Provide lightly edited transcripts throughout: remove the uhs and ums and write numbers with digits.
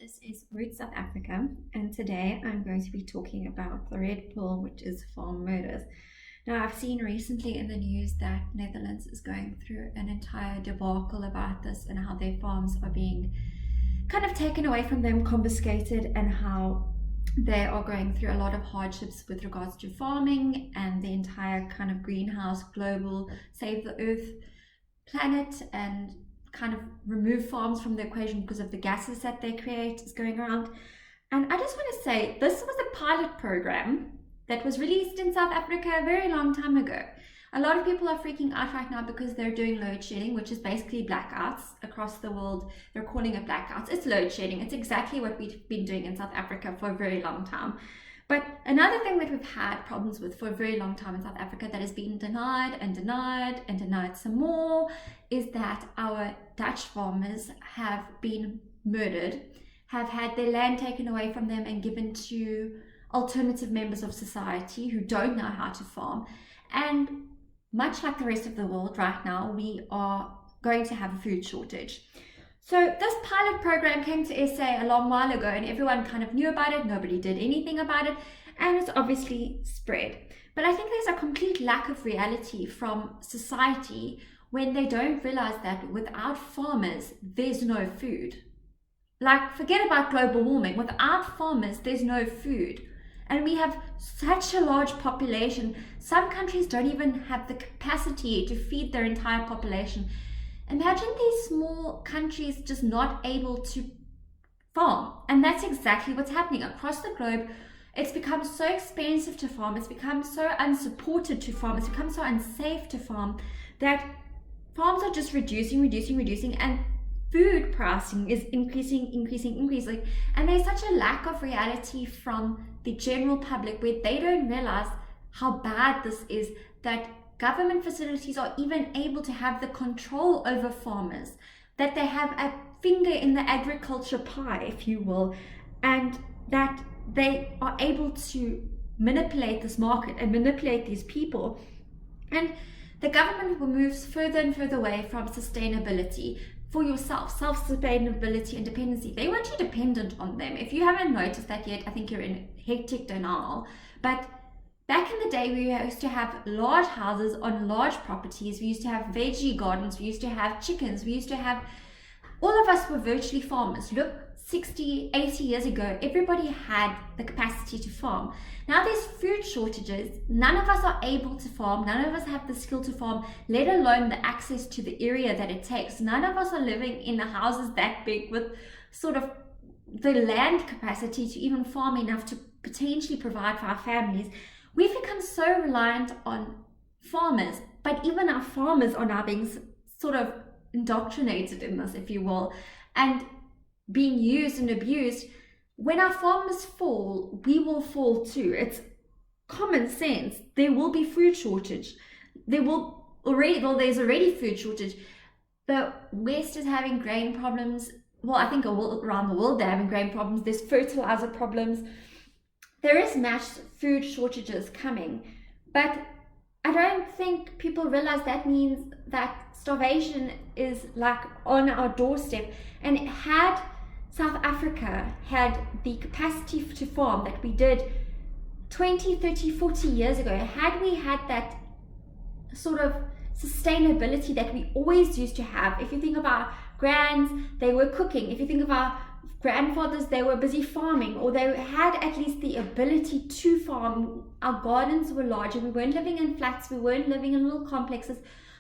This is Root South Africa, and today I'm going to be talking about the Red Pill, which is farm murders. Now, I've seen recently in the news that Netherlands is going through an entire debacle about this and how their farms are being kind of taken away from them, confiscated, and how they are going through a lot of hardships with regards to farming and the entire kind of greenhouse, global, save the earth planet, and kind of remove farms from the equation because of the gases that they create is going around. And I just want to say, this was a pilot program that was released in South Africa a very long time ago. A lot of people are freaking out right now because they're doing load shedding, which is basically blackouts across the world. They're calling it blackouts. It's load shedding. It's exactly what we've been doing in South Africa for a very long time. But another thing that we've had problems with for a very long time in South Africa that has been denied and denied and denied some more is that our Dutch farmers have been murdered, have had their land taken away from them and given to alternative members of society who don't know how to farm. And much like the rest of the world right now, we are going to have a food shortage. So this pilot program came to SA a long while ago and everyone kind of knew about it. Nobody did anything about it, and it's obviously spread. But I think there's a complete lack of reality from society when they don't realize that without farmers, there's no food. Like, forget about global warming. Without farmers, there's no food. And we have such a large population. Some countries don't even have the capacity to feed their entire population. Imagine these small countries just not able to farm. And that's exactly what's happening across the globe. It's become so expensive to farm. It's become so unsupported to farm. It's become so unsafe to farm that farms are just reducing. And food pricing is increasing. And there's such a lack of reality from the general public where they don't realize how bad this is, that government facilities are even able to have the control over farmers, that they have a finger in the agriculture pie, if you will, and that they are able to manipulate this market and manipulate these people. And the government moves further and further away from sustainability for yourself, self-sustainability, independency. They want you dependent on them. If you haven't noticed that yet, I think you're in hectic denial. But back in the day, we used to have large houses on large properties. We used to have veggie gardens. We used to have chickens. All of us were virtually farmers. Look, 60, 80 years ago, everybody had the capacity to farm. Now there's food shortages. None of us are able to farm. None of us have the skill to farm, let alone the access to the area that it takes. None of us are living in the houses that big with sort of the land capacity to even farm enough to potentially provide for our families. We've become so reliant on farmers, but even our farmers are now being sort of indoctrinated in this, if you will, and being used and abused. When our farmers fall, we will fall too. It's common sense. There will be food shortage. There's already food shortage. The West is having grain problems. Well, I think around the world they're having grain problems. There's fertilizer problems. There is mass food shortages coming, but I don't think people realize that means that starvation is like on our doorstep. And had South Africa had the capacity to farm that we did 20, 30, 40 years ago, had we had that sort of sustainability that we always used to have. If you think of our grands, they were cooking. If you think of our grandfathers, they were busy farming, or they had at least the ability to farm. Our gardens were larger. We weren't living in flats. We weren't living in little complexes.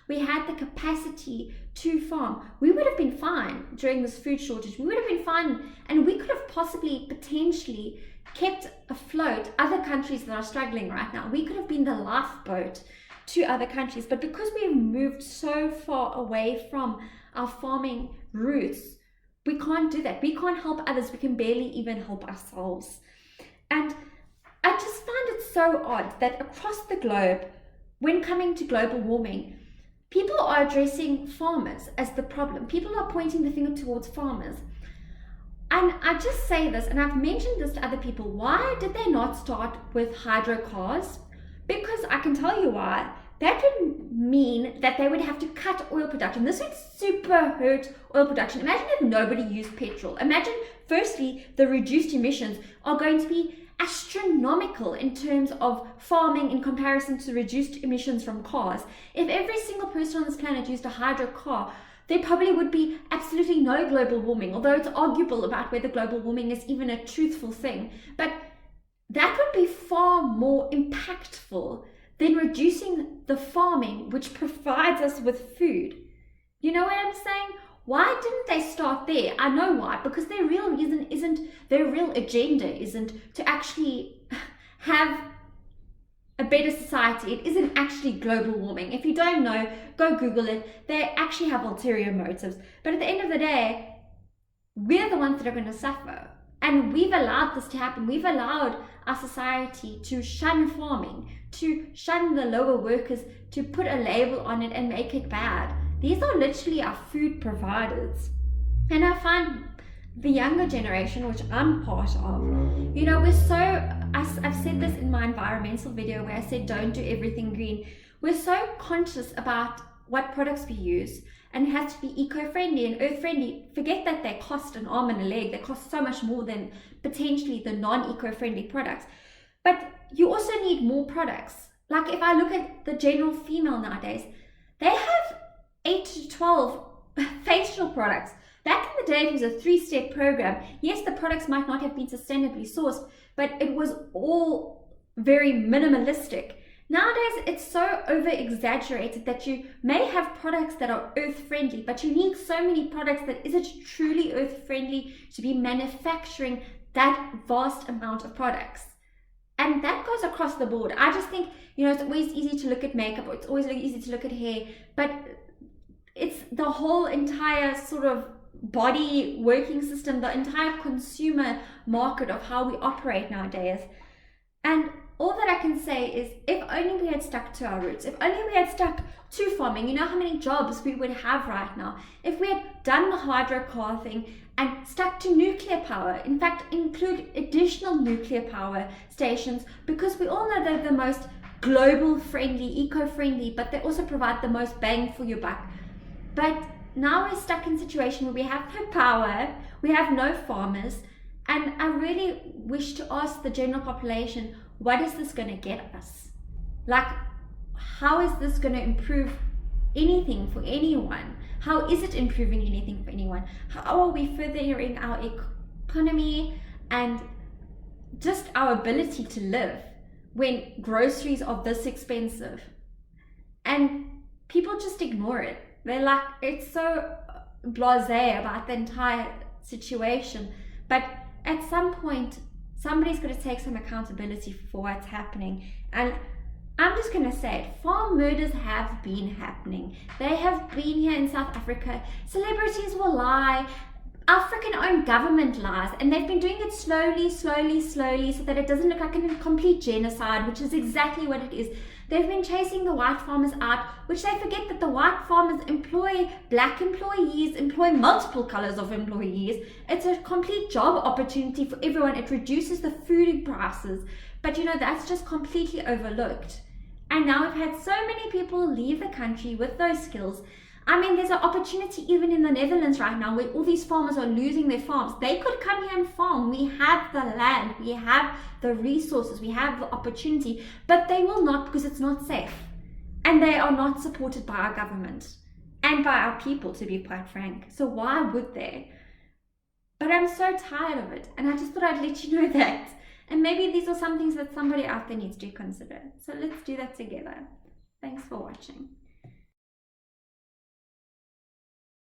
We had the capacity to farm. We would have been fine during this food shortage. We would have been fine, and we could have possibly, potentially kept afloat other countries that are struggling right now. We could have been the lifeboat to other countries, but because we've moved so far away from our farming roots, we can't do that. We can't help others. We can barely even help ourselves. And I just find it so odd that across the globe, when coming to global warming, people are addressing farmers as the problem. People are pointing the finger towards farmers. And I just say this, and I've mentioned this to other people, why did they not start with hydro cars? Because I can tell you why. that would mean that they would have to cut oil production. This would super hurt oil production. Imagine if nobody used petrol. Imagine, firstly, the reduced emissions are going to be astronomical in terms of farming in comparison to reduced emissions from cars. If every single person on this planet used a hydro car, there probably would be absolutely no global warming, although it's arguable about whether global warming is even a truthful thing. But that would be far more impactful than reducing the farming which provides us with food. You know what I'm saying? Why didn't they start there? I know why. Because their real reason their real agenda isn't to actually have a better society. It isn't actually global warming. If you don't know, go Google it. They actually have ulterior motives. But at the end of the day, we're the ones that are going to suffer. And we've allowed this to happen. We've allowed our society to shun farming, to shun the lower workers, to put a label on it and make it bad. These are literally our food providers. And I find the younger generation, which I'm part of, you know, I've said this in my environmental video where I said don't do everything green. We're so conscious about what products we use, and it has to be eco-friendly and earth-friendly. Forget that they cost an arm and a leg. They cost so much more than potentially the non-eco-friendly products. But you also need more products. Like if I look at the general female nowadays, they have 8 to 12 facial products. Back in the day, it was a 3-step program. Yes, the products might not have been sustainably sourced, but it was all very minimalistic. Nowadays, it's so over-exaggerated that you may have products that are earth-friendly, but you need so many products that is it truly earth-friendly to be manufacturing that vast amount of products. And that goes across the board. I just think, you know, it's always easy to look at makeup, or it's always easy to look at hair, but it's the whole entire sort of body working system, the entire consumer market of how we operate nowadays. And all that I can say is, if only we had stuck to our roots, if only we had stuck to farming, you know how many jobs we would have right now. If we had done the hydrocar thing and stuck to nuclear power, in fact, include additional nuclear power stations, because we all know they're the most global friendly, eco-friendly, but they also provide the most bang for your buck. But now we're stuck in a situation where we have no power, we have no farmers, and I really wish to ask the general population, what is this going to get us? Like, how is this going to improve anything for anyone? How is it improving anything for anyone? How are we furthering our economy and just our ability to live when groceries are this expensive? And people just ignore it. They're like, it's so blasé about the entire situation. But at some point, somebody's got to take some accountability for what's happening. And I'm just going to say it, farm murders have been happening. They have been here in South Africa. Celebrities will lie. African-owned government lies. And they've been doing it slowly, so that it doesn't look like a complete genocide, which is exactly what it is. They've been chasing the white farmers out, which they forget that the white farmers employ black employees, employ multiple colors of employees. It's a complete job opportunity for everyone. It reduces the food prices. But you know, that's just completely overlooked. And now we've had so many people leave the country with those skills. I mean, there's an opportunity even in the Netherlands right now where all these farmers are losing their farms. They could come here and farm. We have the land, we have the resources, we have the opportunity, but they will not, because it's not safe. And they are not supported by our government and by our people, to be quite frank. So why would they? But I'm so tired of it, and I just thought I'd let you know that. And maybe these are some things that somebody out there needs to consider. So let's do that together. Thanks for watching.